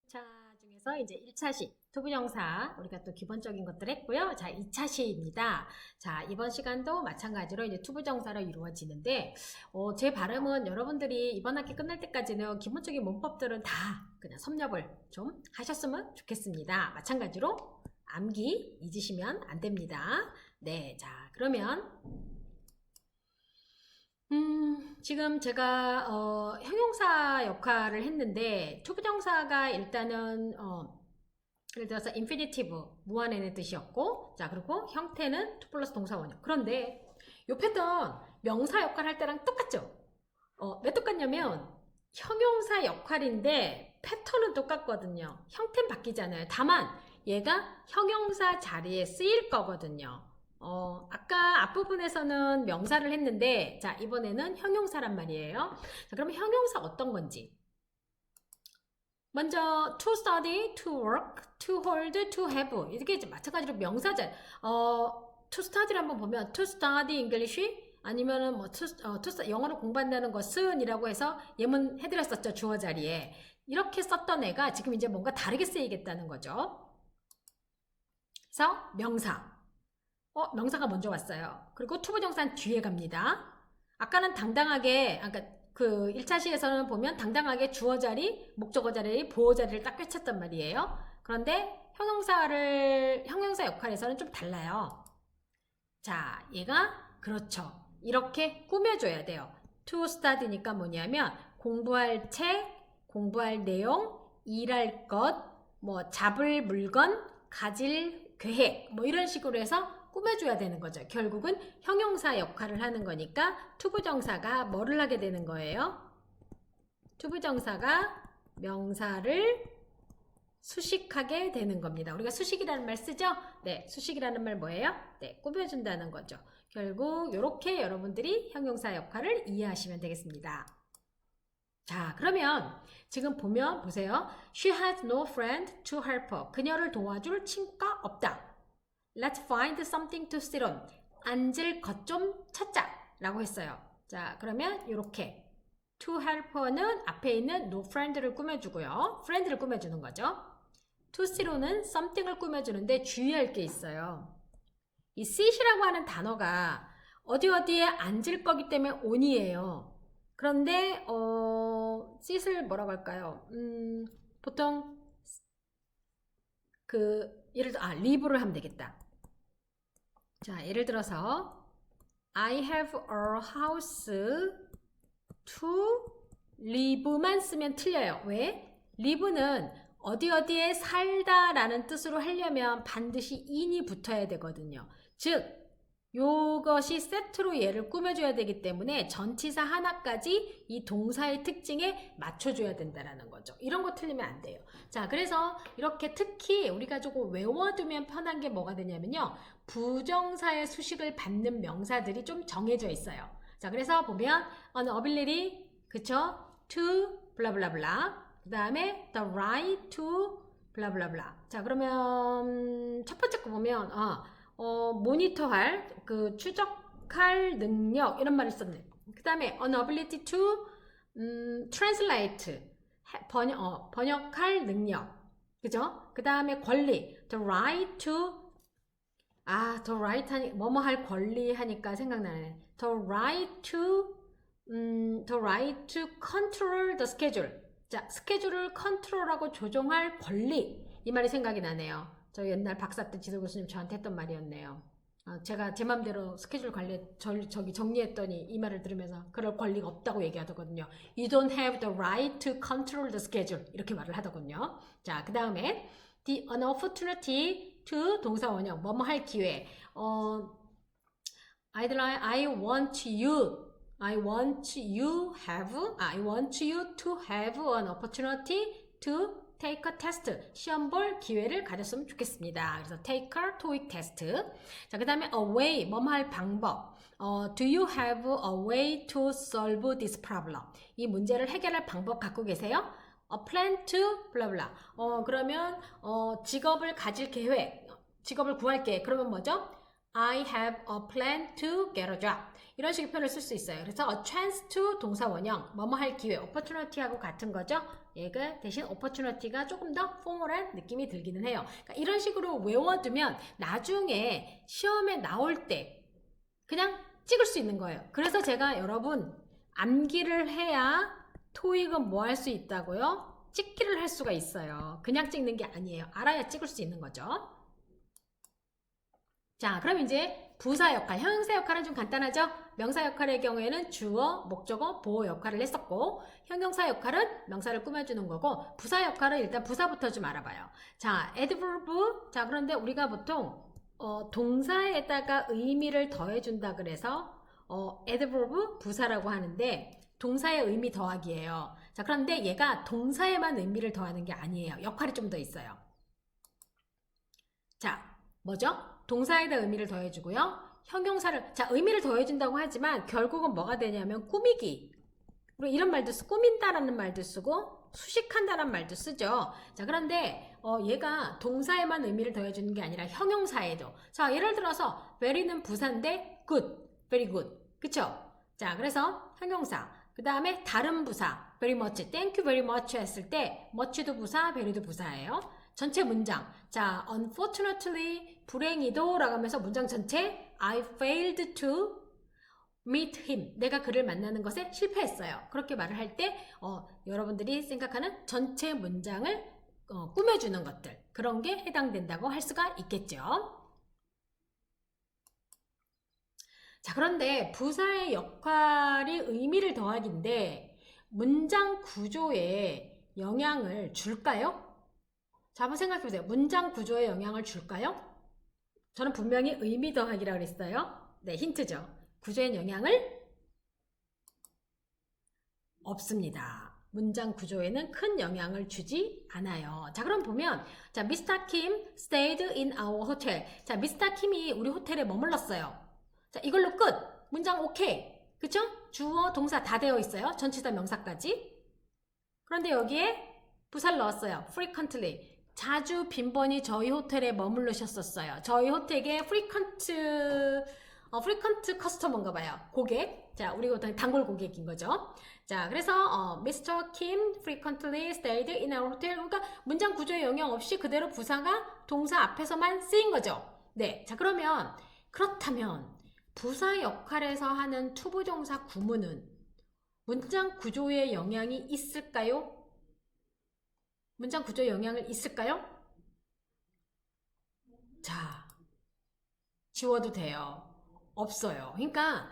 자, 중에서 이제 1차 시, 투부정사 우리가 또 기본적인 것들 했고요. 자, 2차 시입니다. 자, 이번 시간도 마찬가지로 이제 투부정사로 이루어지는데 제 바람은 여러분들이 이번 학기 끝날 때까지는 기본적인 문법들은 다 그냥 섭렵을 좀 하셨으면 좋겠습니다. 마찬가지로 암기 잊으시면 안 됩니다. 네, 자, 그러면 지금 제가 형용사 역할을 했는데 투부정사가 일단은 예를 들어서 infinitive 무한의 뜻이었고, 자, 그리고 형태는 to 플러스 동사원이요. 그런데 옆에던 명사 역할 할 때랑 똑같죠? 왜 똑같냐면 형용사 역할인데 패턴은 똑같거든요. 형태는 바뀌지 않아요. 다만 얘가 형용사 자리에 쓰일 거거든요. 아까 앞부분에서는 명사를 했는데, 자, 이번에는 형용사란 말이에요. 자, 그러면 형용사 어떤 건지. 먼저, to study, to work, to hold, to have. 이렇게 마찬가지로 명사절. to study를 한번 보면, to study English, 아니면은 뭐, 영어를 공부한다는 것은 이라고 해서 예문 해드렸었죠, 주어 자리에. 이렇게 썼던 애가 지금 이제 뭔가 다르게 쓰이겠다는 거죠. 그래서 명사. 명사가 먼저 왔어요. 그리고 투부정사는 뒤에 갑니다. 아까는 당당하게, 아까 그 1차 시에서는 보면 당당하게 주어 자리, 목적어 자리, 보어 자리를 딱 꿰쳤단 말이에요. 그런데 형용사 역할에서는 좀 달라요. 자, 얘가 그렇죠. 이렇게 꾸며줘야 돼요. to study니까 뭐냐면 공부할 책, 공부할 내용, 일할 것, 뭐 잡을 물건, 가질 계획, 뭐 이런 식으로 해서 꾸며줘야 되는 거죠. 결국은 형용사 역할을 하는 거니까 투부정사가 뭐를 하게 되는 거예요? 투부정사가 명사를 수식하게 되는 겁니다. 우리가 수식이라는 말 쓰죠? 네, 수식이라는 말 뭐예요? 네, 꾸며준다는 거죠. 결국 이렇게 여러분들이 형용사 역할을 이해하시면 되겠습니다. 자, 그러면 지금 보면 보세요. She has no friend to help her. 그녀를 도와줄 친구가 없다. Let's find something to sit on. 앉을 것 좀 찾자 라고 했어요. 자, 그러면 이렇게 to helper는 앞에 있는 no friend를 꾸며주고요. friend를 꾸며주는 거죠. to sit on은 something을 꾸며주는데 주의할 게 있어요. 이 sit이라고 하는 단어가 어디에 앉을 거기 때문에 on이에요. 그런데 sit을 뭐라고 할까요? 보통 예를 들어 live를 하면 되겠다. 자, 예를 들어서 I have a house to live만 쓰면 틀려요. 왜? live는 어디에 살다 라는 뜻으로 하려면 반드시 in이 붙어야 되거든요. 즉 요것이 세트로 얘를 꾸며줘야 되기 때문에 전치사 하나까지 이 동사의 특징에 맞춰줘야 된다는 거죠. 이런 거 틀리면 안 돼요. 자, 그래서 이렇게 특히 우리가 조금 외워두면 편한 게 뭐가 되냐면요. 부정사의 수식을 받는 명사들이 좀 정해져 있어요. 자, 그래서 보면 an ability, 그쵸? to 블라블라블라. 그 다음에 the right to 블라블라블라. 자, 그러면 첫 번째 거 보면 모니터할, 추적할 능력, 이런 말을 썼네. 그 다음에 an ability to translate, 번역할 능력. 그죠? 그 다음에 권리, the right to, the right 하니, 뭐뭐 할 권리 하니까 생각나네. the right to control the schedule. 자, 스케줄을 컨트롤하고 조정할 권리. 이 말이 생각이 나네요. 저 옛날 박사 때 지도 교수님 저한테 했던 말이었네요. 제가 제 맘대로 스케줄 관리 저기 정리했더니 이 말을 들으면서 그럴 권리가 없다고 얘기하더거든요. You don't have the right to control the schedule. 이렇게 말을 하더군요. 자, 그 다음에 the an opportunity to 동사 원형 뭐뭐 할 기회. I want you to have an opportunity to take a test. 시험 볼 기회를 가졌으면 좋겠습니다. 그래서 take a TOEIC test. 자, 그 다음에 a way, 뭐뭐 할 방법. Do you have a way to solve this problem? 이 문제를 해결할 방법 갖고 계세요? A plan to 블라블라. 그러면 직업을 가질 계획, 직업을 구할 계획. 그러면 뭐죠? I have a plan to get a job. 이런 식의 표현을 쓸 수 있어요. 그래서 a chance to 동사 원형, 뭐뭐 할 기회, opportunity하고 같은 거죠. 얘가 대신 opportunity가 조금 더 포멀한 느낌이 들기는 해요. 그러니까 이런 식으로 외워두면 나중에 시험에 나올 때 그냥 찍을 수 있는 거예요. 그래서 제가 여러분 암기를 해야 토익은 뭐 할 수 있다고요? 찍기를 할 수가 있어요. 그냥 찍는 게 아니에요. 알아야 찍을 수 있는 거죠. 자, 그럼 이제 부사 역할, 형용사 역할은 좀 간단하죠? 명사 역할의 경우에는 주어, 목적어, 보호 역할을 했었고, 형용사 역할은 명사를 꾸며주는 거고, 부사 역할은 일단 부사부터 좀 알아봐요. 자, adverb. 자, 그런데 우리가 보통 동사에다가 의미를 더해준다 그래서 adverb 부사라고 하는데 동사의 의미 더하기예요. 자, 그런데 얘가 동사에만 의미를 더하는 게 아니에요. 역할이 좀 더 있어요. 자, 뭐죠? 동사에다 의미를 더해주고요. 형용사를, 자, 의미를 더해준다고 하지만 결국은 뭐가 되냐면 꾸미기. 우리 이런 말도 쓰고, 꾸민다라는 말도 쓰고, 수식한다라는 말도 쓰죠. 자, 그런데 얘가 동사에만 의미를 더해주는 게 아니라 형용사에도. 자, 예를 들어서 very는 부사인데 good, very good. 그쵸? 자, 그래서 형용사. 그 다음에 다른 부사, very much, thank you very much 했을 때 much도 부사, very도 부사예요. 전체 문장. 자, unfortunately, 불행히도 라고 하면서 문장 전체 I failed to meet him. 내가 그를 만나는 것에 실패했어요. 그렇게 말을 할 때 여러분들이 생각하는 전체 문장을 꾸며주는 것들. 그런 게 해당된다고 할 수가 있겠죠. 자, 그런데 부사의 역할이 의미를 더하기인데 문장 구조에 영향을 줄까요? 자, 한번 생각해보세요. 문장 구조에 영향을 줄까요? 저는 분명히 의미 더하기라고 그랬어요. 네, 힌트죠. 구조에 영향을 없습니다. 문장 구조에는 큰 영향을 주지 않아요. 자, 그럼 보면 자, Mr. Kim stayed in our hotel. 자, Mr. Kim이 우리 호텔에 머물렀어요. 자, 이걸로 끝. 문장 오케이. 그쵸? 주어, 동사 다 되어 있어요. 전치사, 명사까지. 그런데 여기에 부사를 넣었어요. frequently. 자주 빈번히 저희 호텔에 머물르셨었어요. 저희 호텔에 frequent 커스터머인가 봐요. 고객. 자, 우리 호텔 단골 고객인 거죠. 자, 그래서 Mr. Kim frequently stayed in our hotel. 그러니까 문장 구조에 영향 없이 그대로 부사가 동사 앞에서만 쓰인 거죠. 네. 자, 그렇다면 부사 역할에서 하는 투부정사 구문은 문장 구조에 영향이 있을까요? 문장 구조에 영향을 있을까요? 자, 지워도 돼요. 없어요. 그러니까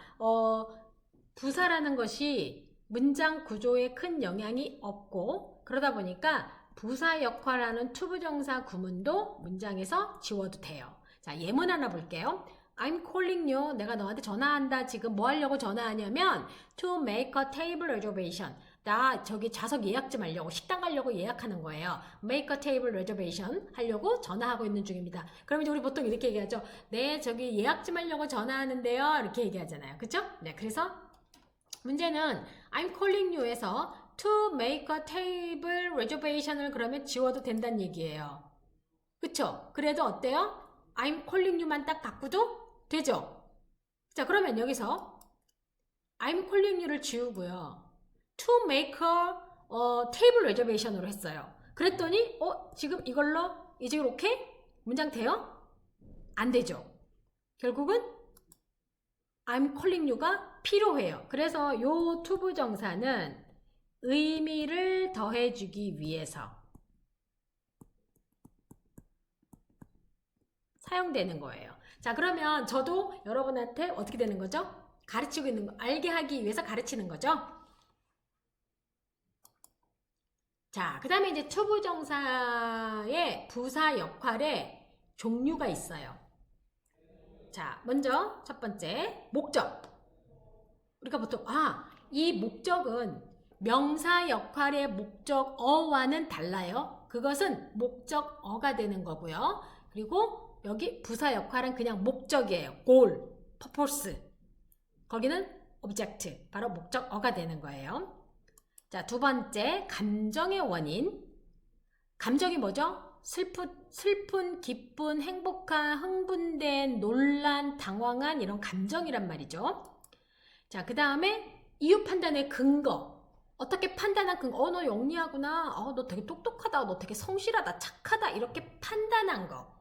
부사라는 것이 문장 구조에 큰 영향이 없고 그러다 보니까 부사 역할하는 투부정사 구문도 문장에서 지워도 돼요. 자, 예문 하나 볼게요. I'm calling you. 내가 너한테 전화한다. 지금 뭐 하려고 전화하냐면 to make a table reservation. 나 저기 좌석 예약 좀 하려고 식당 가려고 예약하는 거예요. Make a table reservation 하려고 전화하고 있는 중입니다. 그럼 이제 우리 보통 이렇게 얘기하죠. 네, 저기 예약 좀 하려고 전화하는데요. 이렇게 얘기하잖아요. 그쵸? 네, 그래서 문제는 I'm calling you에서 to make a table reservation을 그러면 지워도 된다는 얘기예요. 그쵸? 그래도 어때요? I'm calling you만 딱 바꾸도 되죠? 자, 그러면 여기서 I'm calling you를 지우고요. To make a table reservation으로 했어요. 그랬더니 지금 이걸로 이제 오케이? 문장 돼요? 안 되죠. 결국은 I'm calling you가 필요해요. 그래서 요 투부정사는 의미를 더해주기 위해서 사용되는 거예요. 자, 그러면 저도 여러분한테 어떻게 되는 거죠? 가르치고 있는 거, 알게 하기 위해서 가르치는 거죠. 자, 그 다음에 이제 투부정사의 부사 역할에 종류가 있어요. 자, 먼저 첫 번째 목적. 우리가 보통 이 목적은 명사 역할의 목적어와는 달라요. 그것은 목적어가 되는 거고요. 그리고 여기 부사 역할은 그냥 목적이에요. goal, purpose. 거기는 object, 바로 목적어가 되는 거예요. 자, 두 번째, 감정의 원인. 감정이 뭐죠? 슬픈, 기쁜, 행복한, 흥분된, 놀란, 당황한 이런 감정이란 말이죠. 자, 그 다음에 이유 판단의 근거. 어떻게 판단한 근거. 너 영리하구나. 너 되게 똑똑하다. 너 되게 성실하다. 착하다. 이렇게 판단한 거.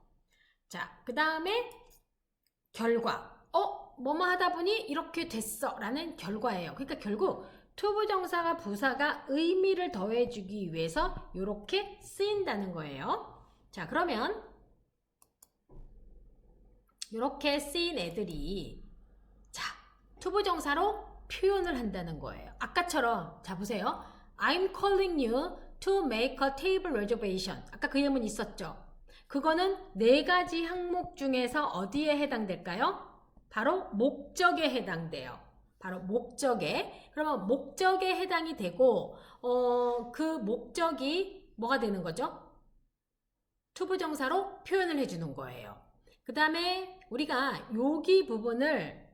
자, 그 다음에 결과. 뭐뭐 하다 보니 이렇게 됐어. 라는 결과예요. 그러니까 결국 투부정사가 부사가 의미를 더해주기 위해서 이렇게 쓰인다는 거예요. 자, 그러면 이렇게 쓰인 애들이 자, 투부정사로 표현을 한다는 거예요. 아까처럼 자 보세요. I'm calling you to make a table reservation. 아까 그 예문 있었죠. 그거는 네 가지 항목 중에서 어디에 해당될까요? 바로 목적에 해당돼요. 바로 목적에. 그러면 목적에 해당이 되고 그 목적이 뭐가 되는 거죠? 투부정사로 표현을 해주는 거예요. 그 다음에 우리가 여기 부분을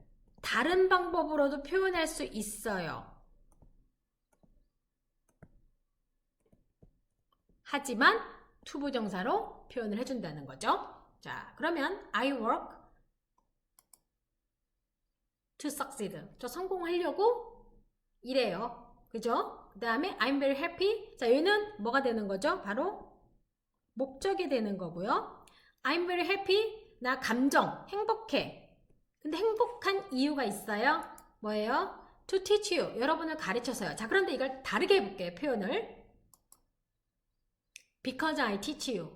다른 방법으로도 표현할 수 있어요. 하지만 투부정사로 표현을 해준다는 거죠. 자, 그러면 I work to succeed. 저 성공하려고 이래요. 그죠? 그 다음에 I'm very happy. 자, 얘는 뭐가 되는 거죠? 바로 목적이 되는 거고요. I'm very happy. 나 감정, 행복해. 근데 행복한 이유가 있어요. 뭐예요? To teach you. 여러분을 가르쳐서요. 자, 그런데 이걸 다르게 해볼게요. 표현을. Because I teach you.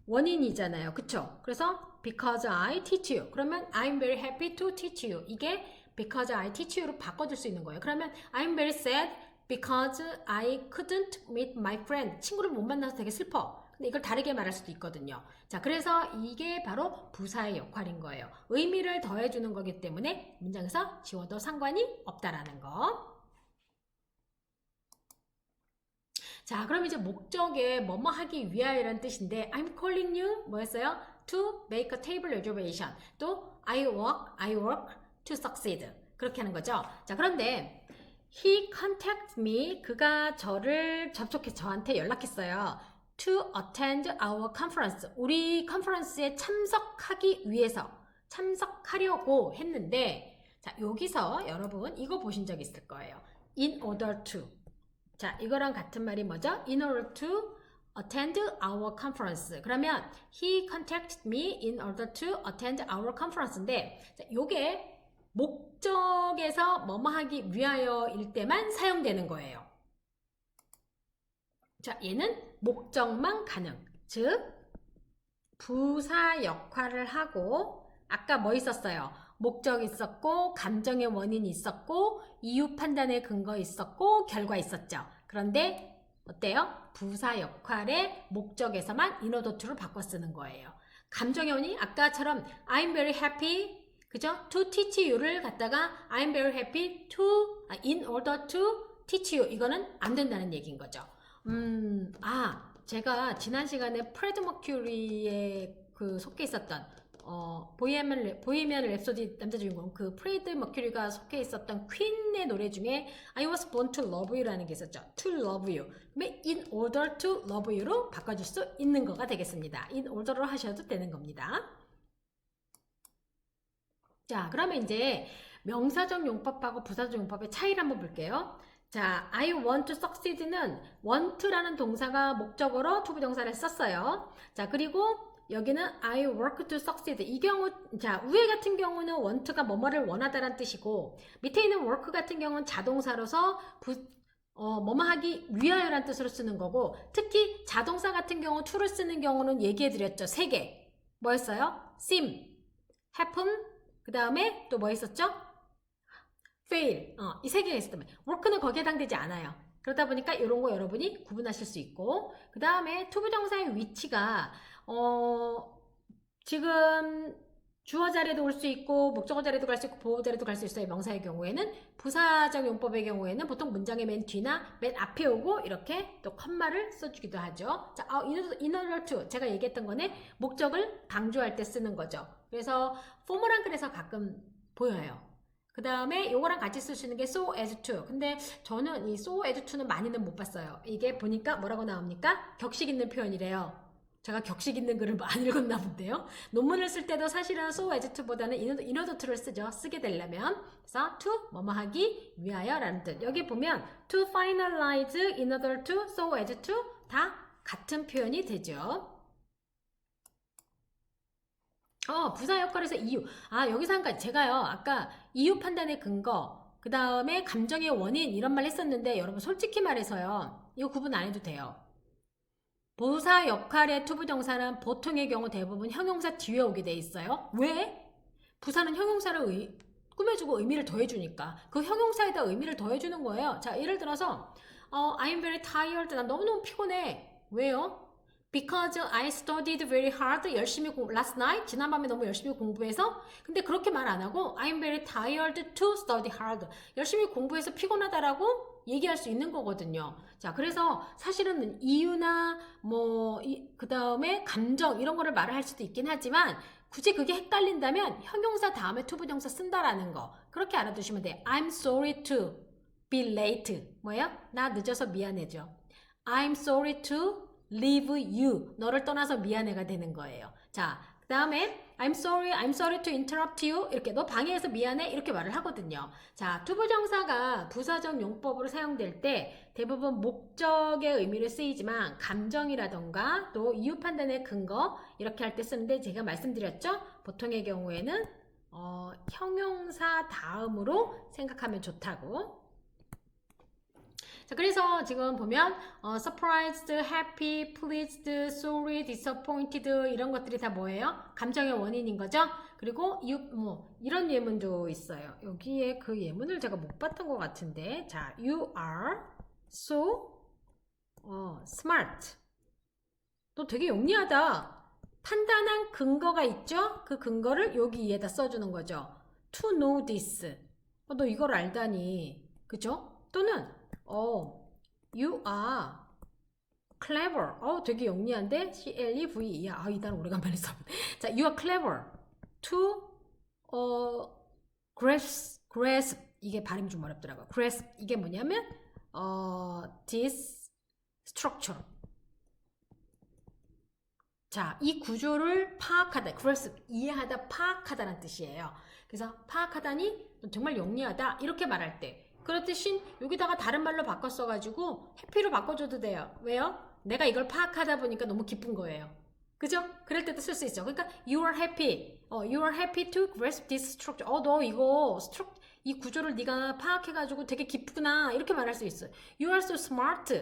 원인이잖아요. 그쵸? 그래서 because I teach you. 그러면 I'm very happy to teach you. 이게 because I teach you로 바꿔줄 수 있는 거예요. 그러면 I'm very sad because I couldn't meet my friend. 친구를 못 만나서 되게 슬퍼. 근데 이걸 다르게 말할 수도 있거든요. 자, 그래서 이게 바로 부사의 역할인 거예요. 의미를 더해주는 거기 때문에 문장에서 지워도 상관이 없다라는 거. 자, 그럼 이제 목적에 뭐뭐 하기 위하여라는 뜻인데 I'm calling you 뭐였어요? To make a table reservation. 또 I work to succeed. 그렇게 하는 거죠. 자, 그런데 he contacted me. 그가 저를 접촉해 저한테 연락했어요. To attend our conference. 우리 컨퍼런스에 참석하기 위해서 참석하려고 했는데 자, 여기서 여러분 이거 보신 적 있을 거예요. In order to. 자, 이거랑 같은 말이 뭐죠? In order to attend our conference. 그러면 he contacted me in order to attend our conference인데 자, 요게 목적에서 뭐뭐 하기 위하여일 때만 사용되는 거예요. 자, 얘는 목적만 가능. 즉 부사 역할을 하고 아까 뭐 있었어요? 목적 있었고 감정의 원인이 있었고 이유 판단의 근거 있었고 결과 있었죠. 그런데 어때요? 부사 역할의 목적에서만 in order to를 바꿔 쓰는 거예요. 감정의 원인 아까처럼 I'm very happy 그죠? To teach you를 갖다가 I'm very happy to in order to teach you 이거는 안 된다는 얘기인 거죠. 제가 지난 시간에 프레드 머큐리에 그 속해 있었던 보헤미안 랩소디 남자 주인공 그 프레드 머큐리가 속해 있었던 퀸의 노래 중에 I was born to love you라는 게 있었죠. To love you. 그러면 in order to love you로 바꿔줄 수 있는 거가 되겠습니다. in order로 하셔도 되는 겁니다. 자, 그러면 이제 명사적 용법하고 부사적 용법의 차이를 한번 볼게요. 자, I want to succeed는 want라는 동사가 목적어로 투부정사를 썼어요. 자, 그리고 여기는 I work to succeed. 이 경우, 자, 위에 같은 경우는 want가 뭐뭐를 원하다라는 뜻이고, 밑에 있는 work 같은 경우는 자동사로서 뭐뭐 하기 위하여라는 뜻으로 쓰는 거고, 특히 자동사 같은 경우 to를 쓰는 경우는 얘기해드렸죠. 3개. 뭐였어요? seem, happen, 그 다음에 또 뭐 있었죠? fail. 이 3개가 있었다면 work는 거기에 해당되지 않아요. 그러다 보니까 이런 거 여러분이 구분하실 수 있고 그 다음에 투부정사의 위치가 지금 주어 자리에도 올 수 있고 목적어 자리에도 갈 수 있고 보호 자리에도 갈 수 있어요. 명사의 경우에는 부사적 용법의 경우에는 보통 문장의 맨 뒤나 맨 앞에 오고 이렇게 또 컴마를 써주기도 하죠. 자, in order to 제가 얘기했던 거는 목적을 강조할 때 쓰는 거죠. 그래서 formal한 글에서 가끔 보여요. 그 다음에 요거랑 같이 쓸 수 있는 게 so as to. 근데 저는 이 so as to는 많이는 못 봤어요. 이게 보니까 뭐라고 나옵니까? 격식 있는 표현이래요. 제가 격식 있는 글을 안 읽었나 본데요. 논문을 쓸 때도 사실은 so as to보다는 in order to를 쓰죠. 쓰게 되려면. 그래서 to 뭐뭐 하기 위하여 라는 뜻. 여기 보면 to finalize, in order to, so as to 다 같은 표현이 되죠. 부사 역할에서 이유. 여기서 한 가지. 제가요, 아까 이유 판단의 근거, 그 다음에 감정의 원인 이런 말 했었는데 여러분 솔직히 말해서요. 이거 구분 안 해도 돼요. 부사 역할의 투부정사는 보통의 경우 대부분 형용사 뒤에 오게 돼 있어요. 왜? 부사는 형용사를 꾸며주고 의미를 더해주니까 그 형용사에다 의미를 더해주는 거예요. 자, 예를 들어서 I'm very tired. 난 너무너무 피곤해. 왜요? Because I studied very hard. 열심히 last night. 지난밤에 너무 열심히 공부해서. 근데 그렇게 말 안 하고 I'm very tired to study hard. 열심히 공부해서 피곤하다라고 얘기할 수 있는 거거든요. 자, 그래서 사실은 이유나 그 다음에 감정 이런 거를 말을 할 수도 있긴 하지만 굳이 그게 헷갈린다면 형용사 다음에 투부정사 쓴다라는 거 그렇게 알아두시면 돼요. I'm sorry to be late. 뭐예요? 나 늦어서 미안해져. I'm sorry to leave you. 너를 떠나서 미안해가 되는 거예요. 자, 그 다음에 I'm sorry to interrupt you. 이렇게 너 방해해서 미안해. 이렇게 말을 하거든요. 자, 투부정사가 부사적 용법으로 사용될 때 대부분 목적의 의미로 쓰이지만 감정이라던가 또 이유 판단의 근거 이렇게 할 때 쓰는데 제가 말씀드렸죠? 보통의 경우에는 형용사 다음으로 생각하면 좋다고. 자, 그래서 지금 보면 surprised, happy, pleased, sorry, disappointed 이런 것들이 다 뭐예요? 감정의 원인인 거죠? 그리고 이런 예문도 있어요. 여기에 그 예문을 제가 못 봤던 것 같은데 자, you are so smart. 너 되게 영리하다. 판단한 근거가 있죠? 그 근거를 여기에다 써주는 거죠. to know this. 너 이걸 알다니. 그죠? 또는 you are clever. 되게 영리한데? C-L-E-V-E. 이 단어 오래간만에 써. 자, you are clever to grasp. 이게 발음이 좀 어렵더라고요. grasp. 이게 뭐냐면 this structure. 자, 이 구조를 파악하다. grasp. 이해하다, 파악하다라는 뜻이에요. 그래서 파악하다니 정말 영리하다. 이렇게 말할 때 그럴 대신 여기다가 다른 말로 바꿔 써가지고 해피로 바꿔줘도 돼요. 왜요? 내가 이걸 파악하다 보니까 너무 기쁜 거예요. 그죠? 그럴 때도 쓸 수 있죠. 그러니까 you are happy. You are happy to grasp this structure. 너 이거 이 구조를 네가 파악해가지고 되게 기쁘구나. 이렇게 말할 수 있어요. You are so smart.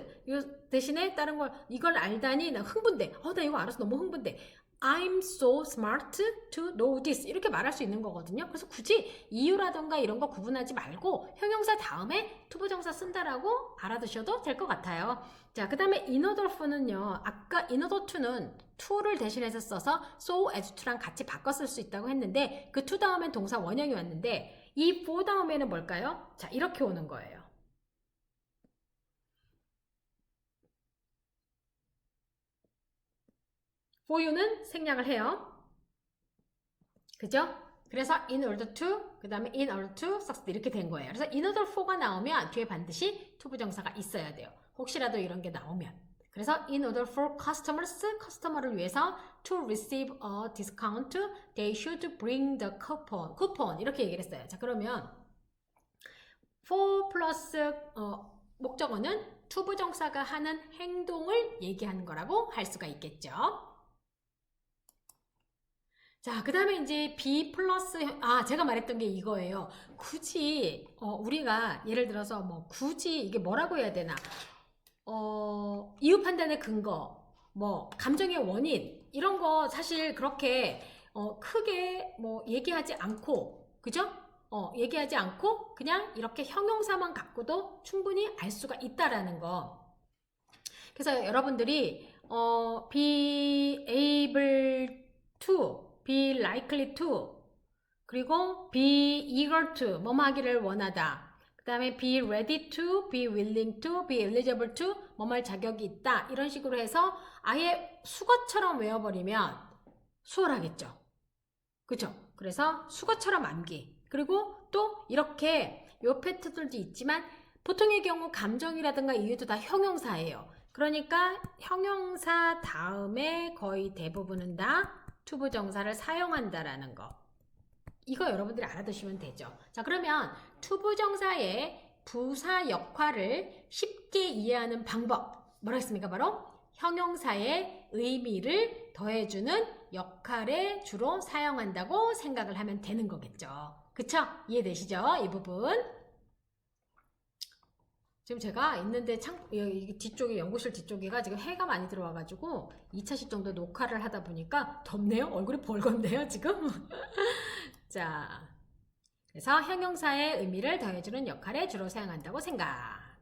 대신에 다른 걸 이걸 알다니 나 흥분돼. 나 이거 알아서 너무 흥분돼. I'm so smart to know this. 이렇게 말할 수 있는 거거든요. 그래서 굳이 이유라던가 이런 거 구분하지 말고 형용사 다음에 투부정사 쓴다라고 알아두셔도 될 것 같아요. 자, 그 다음에 in order for는요. 아까 in order to는 to를 대신해서 써서 so as to랑 같이 바꿔 쓸 수 있다고 했는데 그 to 다음엔 동사 원형이 왔는데 이 for 다음에는 뭘까요? 자, 이렇게 오는 거예요. for you는 생략을 해요. 그죠? 그래서 in order to, 그 다음에 in order to succeed 이렇게 된 거예요. 그래서 in order for가 나오면 뒤에 반드시 투부정사가 있어야 돼요. 혹시라도 이런 게 나오면. 그래서 in order for customers, 커스터머를 위해서 to receive a discount, they should bring the coupon 이렇게 얘기를 했어요. 자, 그러면 for 플러스 목적어는 투부정사가 하는 행동을 얘기하는 거라고 할 수가 있겠죠. 자, 그 다음에 이제 be 플러스 제가 말했던 게 이거예요. 굳이 우리가 예를 들어서 굳이 이게 뭐라고 해야 되나 이유 판단의 근거 감정의 원인 이런 거 사실 그렇게 크게 얘기하지 않고 그죠? 얘기하지 않고 그냥 이렇게 형용사만 갖고도 충분히 알 수가 있다라는 거. 그래서 여러분들이 be able to be likely to 그리고 be eager to 뭐뭐 하기를 원하다 그 다음에 be ready to, be willing to, be eligible to 뭐뭐 할 자격이 있다 이런 식으로 해서 아예 수거처럼 외워버리면 수월하겠죠. 그죠? 그래서 수거처럼 암기 그리고 또 이렇게 요 패턴들도 있지만 보통의 경우 감정이라든가 이유도 다 형용사예요. 그러니까 형용사 다음에 거의 대부분은 다 투부정사를 사용한다라는 거. 이거 여러분들이 알아두시면 되죠. 자, 그러면 투부정사의 부사 역할을 쉽게 이해하는 방법. 뭐라 했습니까? 바로 형용사의 의미를 더해주는 역할에 주로 사용한다고 생각을 하면 되는 거겠죠. 그쵸? 이해되시죠? 이 부분. 지금 제가 있는데 뒤쪽에 연구실 뒤쪽에가 지금 해가 많이 들어와가지고 2차식 정도 녹화를 하다 보니까 덥네요. 얼굴이 벌건데요 지금. 자, 그래서 형용사의 의미를 더해주는 역할에 주로 사용한다고 생각.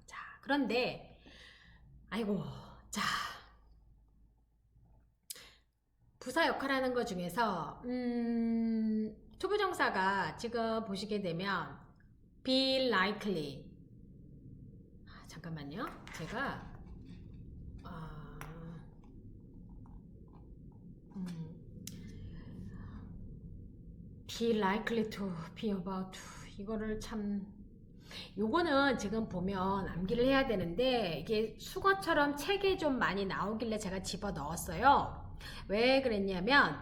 자, 그런데 아이고, 자, 부사 역할하는 것 중에서 투부정사가 지금 보시게 되면 be likely. 잠깐만요. 제가 be likely to, be about to. 이거를 참 요거는 지금 보면 암기를 해야 되는데 이게 수거처럼 책에 좀 많이 나오길래 제가 집어 넣었어요. 왜 그랬냐면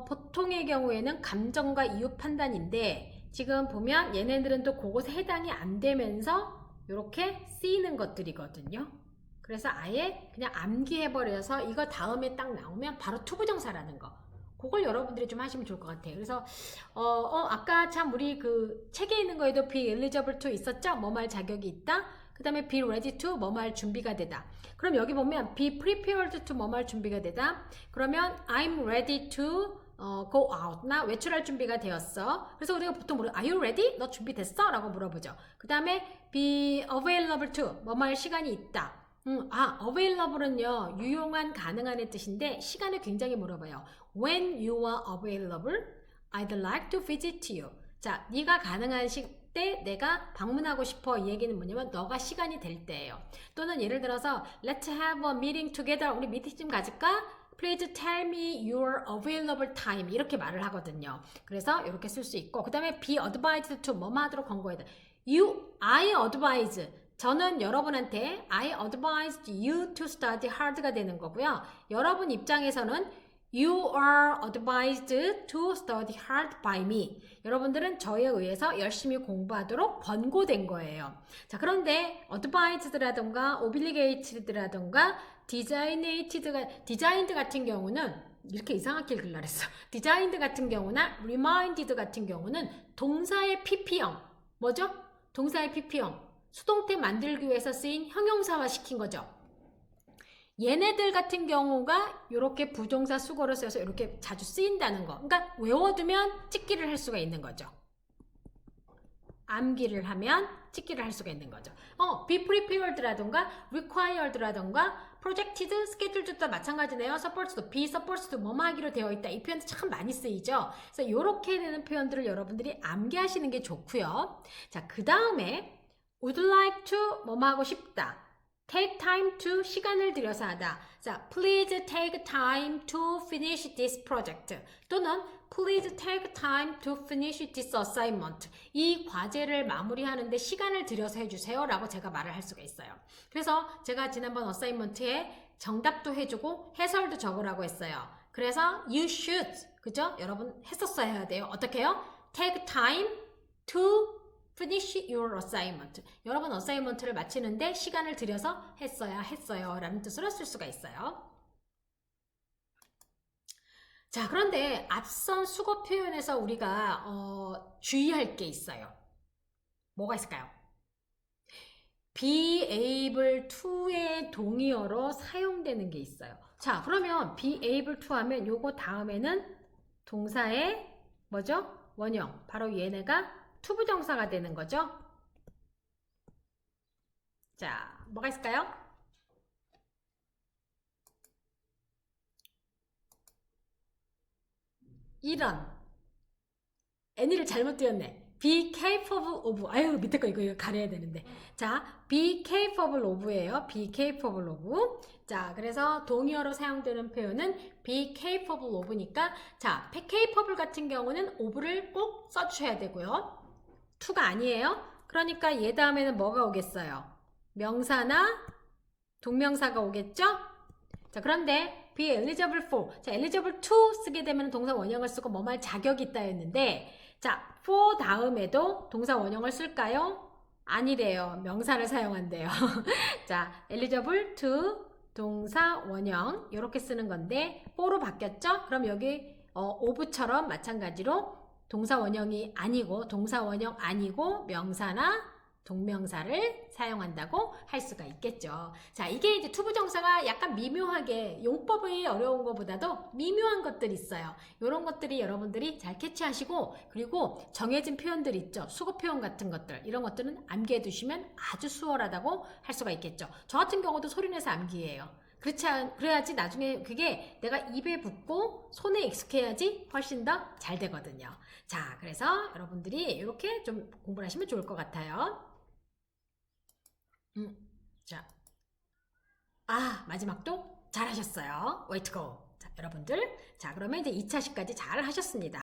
보통의 경우에는 감정과 이유 판단인데 지금 보면 얘네들은 또 그것에 해당이 안 되면서 이렇게 쓰이는 것들이거든요. 그래서 아예 그냥 암기해버려서 이거 다음에 딱 나오면 바로 투부정사라는 거. 그걸 여러분들이 좀 하시면 좋을 것 같아요. 그래서 아까 참 우리 그 책에 있는 거에도 be eligible to 있었죠? 뭐 말 자격이 있다. 그 다음에 be ready to 뭐 말 준비가 되다. 그럼 여기 보면 be prepared to 뭐 말 준비가 되다. 그러면 I'm ready to go out. 나 외출할 준비가 되었어. 그래서 우리가 보통 Are you ready? 너 준비됐어? 라고 물어보죠. 그 다음에 be available to 뭐 말 시간이 있다. available은요 유용한, 가능한의 뜻인데 시간을 굉장히 물어봐요. When you are available, I'd like to visit you. 자, 네가 가능한 때 내가 방문하고 싶어. 이 얘기는 뭐냐면 너가 시간이 될 때예요. 또는 예를 들어서 Let's have a meeting together. 우리 미팅 좀 가질까? Please tell me your available time. 이렇게 말을 하거든요. 그래서 이렇게 쓸 수 있고 그 다음에 be advised to 뭐뭐 하도록 권고해야 돼. I advise. 저는 여러분한테 I advised you to study hard가 되는 거고요. 여러분 입장에서는 You are advised to study hard by me. 여러분들은 저에 의해서 열심히 공부하도록 권고된 거예요. 자, 그런데 advised라던가 obligated라던가 designed 같은 경우는 이렇게 이상하게 읽으려 했어. designed 같은 경우나 reminded 같은 경우는 동사의 PP형. 뭐죠? 동사의 PP형. 수동태 만들기 위해서 쓰인 형용사화 시킨 거죠. 얘네들 같은 경우가 이렇게 부정사 수거로 써서 이렇게 자주 쓰인다는 거. 그러니까 외워두면 찍기를 할 수가 있는 거죠. 암기를 하면 찍기를 할 수가 있는 거죠. be prepared라던가 required라던가 projected, scheduled도 다 마찬가지네요. supposed, be supposed 뭐뭐 하기로 되어 있다. 이 표현도 참 많이 쓰이죠. 그래서 이렇게 되는 표현들을 여러분들이 암기하시는 게 좋고요. 자, 그 다음에 would like to 뭐뭐 하고 싶다. take time to 시간을 들여서 하다. 자, please take time to finish this project. 또는 please take time to finish this assignment. 이 과제를 마무리하는데 시간을 들여서 해주세요. 라고 제가 말을 할 수가 있어요. 그래서 제가 지난번 어사이먼트에 정답도 해주고 해설도 적으라고 했어요. 그래서 you should, 그죠? 여러분 했었어야 해야 돼요. 어떻게 해요? take time to finish your assignment. 여러분 어사이먼트를 마치는데 시간을 들여서 했어요 라는 뜻으로 쓸 수가 있어요. 자, 그런데 앞선 수거 표현에서 우리가 주의할 게 있어요. 뭐가 있을까요? be able to의 동의어로 사용되는 게 있어요. 자, 그러면 be able to 하면 요거 다음에는 동사의 뭐죠? 원형. 바로 얘네가 투부정사가 되는 거죠. 자, 뭐가 있을까요? 이런 애니를 잘못 띄웠네. be capable of. 아유, 밑에 거 이거 가려야 되는데. 자, be capable of예요. be capable of. 자, 그래서 동의어로 사용되는 표현은 be capable of니까 자, capable 같은 경우는 of를 꼭 써주셔야 되고요. to가 아니에요. 그러니까 얘 다음에는 뭐가 오겠어요? 명사나 동명사가 오겠죠? 자, 그런데 be eligible for. 자, eligible to 쓰게 되면 동사 원형을 쓰고 뭐뭐 할 자격이 있다 했는데, 자, for 다음에도 동사 원형을 쓸까요? 아니래요. 명사를 사용한대요. 자, eligible to 동사 원형 이렇게 쓰는 건데 for로 바뀌었죠? 그럼 여기 of처럼 마찬가지로 동사 원형이 아니고 동사 원형 아니고 명사나 동명사를 사용한다고 할 수가 있겠죠. 자, 이게 이제 투부정사가 약간 미묘하게 용법이 어려운 것보다도 미묘한 것들이 있어요. 이런 것들이 여러분들이 잘 캐치하시고, 그리고 정해진 표현들 있죠. 수거 표현 같은 것들, 이런 것들은 암기해 두시면 아주 수월하다고 할 수가 있겠죠. 저 같은 경우도 소리내서 암기해요. 그래야지 나중에 그게 내가 입에 붙고 손에 익숙해야지 훨씬 더 잘 되거든요. 자, 그래서 여러분들이 이렇게 좀 공부를 하시면 좋을 것 같아요. 자, 마지막도 잘하셨어요. Way to go. 자, 여러분들. 자, 그러면 이제 2차시까지 잘 하셨습니다.